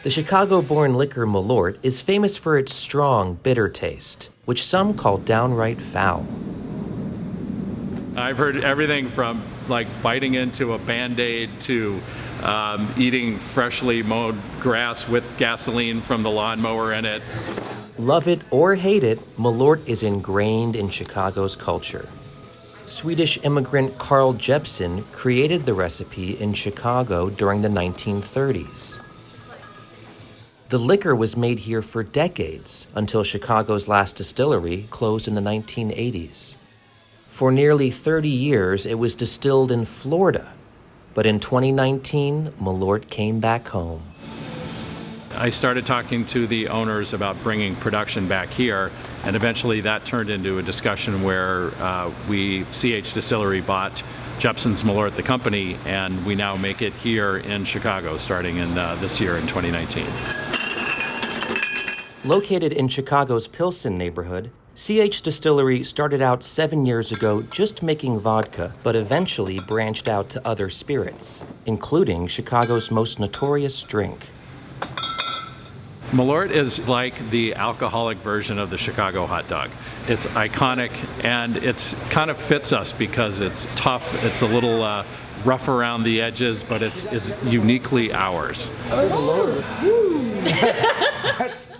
The Chicago-born liquor Malort is famous for its strong, bitter taste, which some call downright foul. I've heard everything from like biting into a Band-Aid to eating freshly mowed grass with gasoline from the lawnmower in it. Love it or hate it, Malort is ingrained in Chicago's culture. Swedish immigrant Carl Jeppson created the recipe in Chicago during the 1930s. The liquor was made here for decades until Chicago's last distillery closed in the 1980s. For nearly 30 years, it was distilled in Florida, but in 2019, Malort came back home. I started talking to the owners about bringing production back here, and eventually that turned into a discussion where CH Distillery bought Jeppson's Malort, the company, and we now make it here in Chicago starting in this year in 2019. Located in Chicago's Pilsen neighborhood, CH Distillery started out 7 years ago just making vodka, but eventually branched out to other spirits, including Chicago's most notorious drink. Malort is like the alcoholic version of the Chicago hot dog. It's iconic, and it's kind of fits us because it's tough, it's a little rough around the edges, but it's uniquely ours.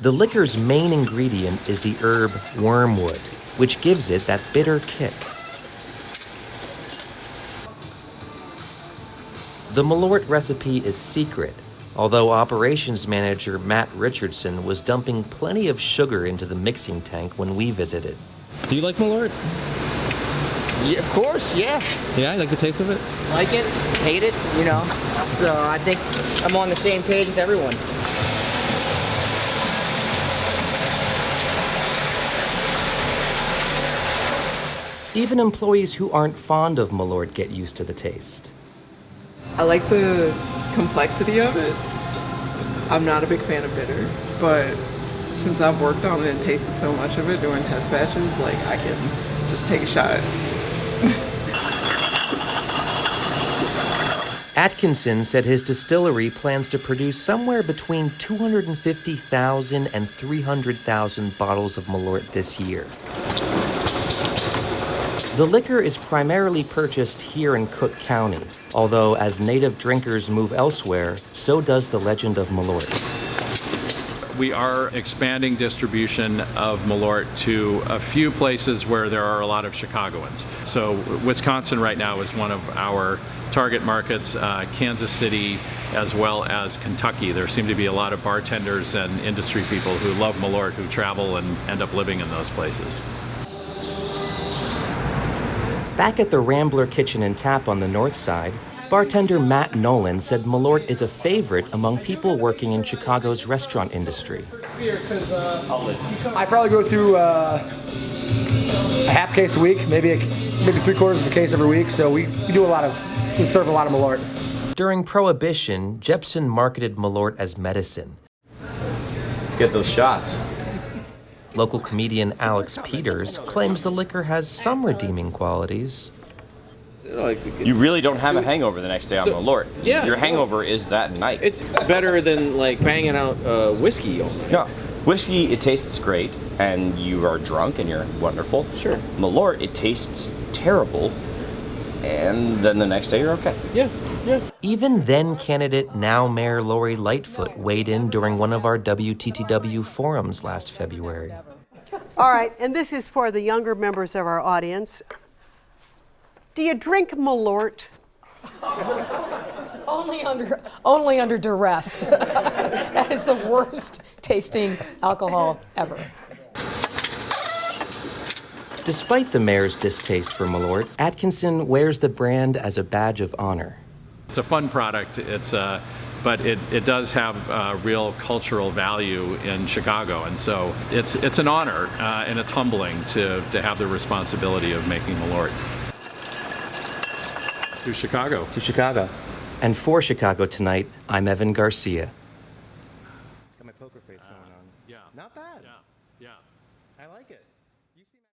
The liquor's main ingredient is the herb wormwood, which gives it that bitter kick. The Malort recipe is secret, although operations manager Matt Richardson was dumping plenty of sugar into the mixing tank when we visited. Do you like Malort? Yeah, of course, yeah. Yeah, you like the taste of it? Like it, hate it, you know. So I think I'm on the same page with everyone. Even employees who aren't fond of Malort get used to the taste. I like the complexity of it. I'm not a big fan of bitter, but since I've worked on it and tasted so much of it during test batches, like I can just take a shot. Atkinson said his distillery plans to produce somewhere between 250,000 and 300,000 bottles of Malort this year. The liquor is primarily purchased here in Cook County, although as native drinkers move elsewhere, so does the legend of Malort. We are expanding distribution of Malort to a few places where there are a lot of Chicagoans. So Wisconsin right now is one of our target markets, Kansas City, as well as Kentucky. There seem to be a lot of bartenders and industry people who love Malort who travel and end up living in those places. Back at the Rambler Kitchen and Tap on the north side, bartender Matt Nolan said Malort is a favorite among people working in Chicago's restaurant industry. I probably go through a half case a week, maybe 3/4 of a case every week. So we serve a lot of Malort. During Prohibition, Jeppson marketed Malort as medicine. Let's get those shots. Local comedian Alex Peters claims the liquor has some redeeming qualities. You really don't have a hangover the next day on Malort. Yeah. Your hangover is that night. It's better than like banging out whiskey. Yeah. Whiskey, it tastes great, and you are drunk, and you're wonderful. Sure. Malort, it tastes terrible, and then the next day you're okay. Yeah. Even then candidate, now Mayor Lori Lightfoot, weighed in during one of our WTTW forums last February. All right, and this is for the younger members of our audience. Do you drink Malort? Only under duress. That is the worst tasting alcohol ever. Despite the mayor's distaste for Malort, Atkinson wears the brand as a badge of honor. It's a fun product. But it does have real cultural value in Chicago, and so it's an honor and it's humbling to have the responsibility of making Malort. To Chicago. To Chicago. And for Chicago Tonight, I'm Evan Garcia. Got my poker face going on. Yeah. Not bad. Yeah. I like it.